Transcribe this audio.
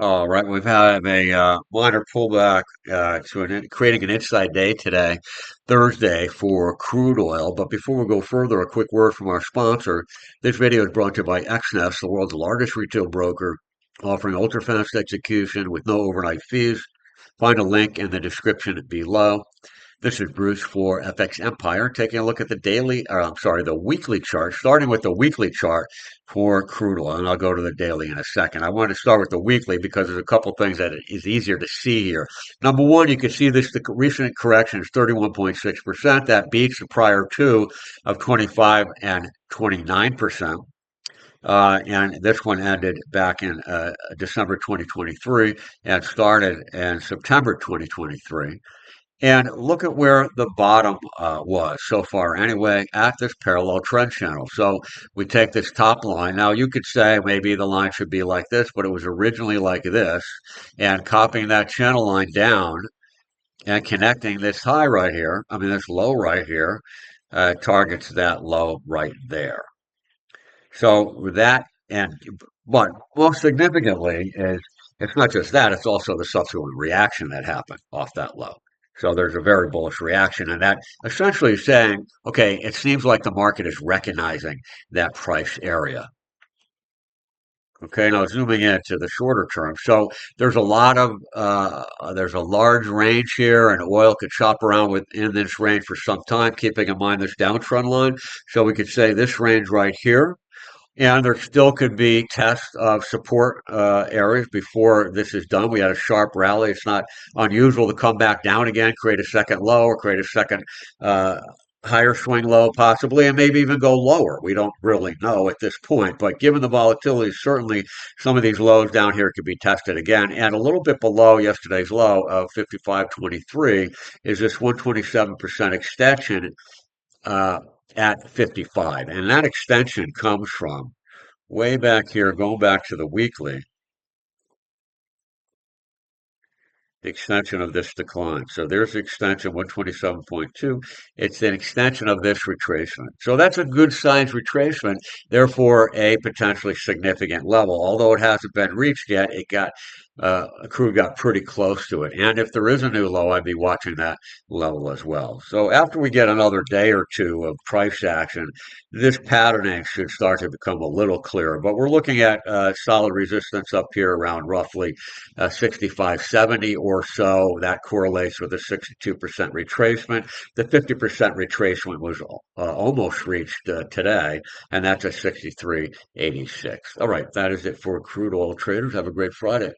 All right, we've had a minor pullback creating an inside day today, Thursday, for crude oil. But before we go further, a quick word from our sponsor. This video is brought to you by XNest, the world's largest retail broker, offering ultra-fast execution with no overnight fees. Find a link in the description below. This is Bruce for FXEmpire, taking a look at the weekly chart, starting with the weekly chart for crude oil, and I'll go to the daily in a second. I want to start with the weekly because there's a couple things that is easier to see here. Number one, you can see the recent correction is 31.6%. That beats the prior two of 25 and 29%. And this one ended back in December 2023 and started in September 2023. And look at where the bottom was so far anyway at this parallel trend channel. So we take this top line. Now you could say maybe the line should be like this, but it was originally like this. And copying that channel line down and connecting this high right here, I mean this low right here, targets that low right there. So with that, but most significantly is it's not just that, it's also the subsequent reaction that happened off that low. So there's a very bullish reaction, and that essentially is saying, okay, it seems like the market is recognizing that price area. Okay, now zooming into the shorter term. So there's a large range here, and oil could chop around within this range for some time, keeping in mind this downtrend line. So we could say this range right here, and there still could be tests of support areas before this is done. We had a sharp rally. It's not unusual to come back down again, create a second low, or create a second uh, higher swing low, possibly, and maybe even go lower. We don't really know at this point. But given the volatility, certainly some of these lows down here could be tested again. And a little bit below yesterday's low of 55.23 is this 127% extension uh, at 55. And that extension comes from way back here, going back to the weekly, the extension of this decline. So there's the extension, 127.2. It's an extension of this retracement. So that's a good size retracement, therefore a potentially significant level. Although it hasn't been reached yet, crude got pretty close to it. And if there is a new low, I'd be watching that level as well. So after we get another day or two of price action, this patterning should start to become a little clearer. But we're looking at solid resistance up here around roughly 65.70 or so. That correlates with a 62% retracement. The 50% retracement was almost reached today, and that's a 63.86. All right, that is it for crude oil traders. Have a great Friday.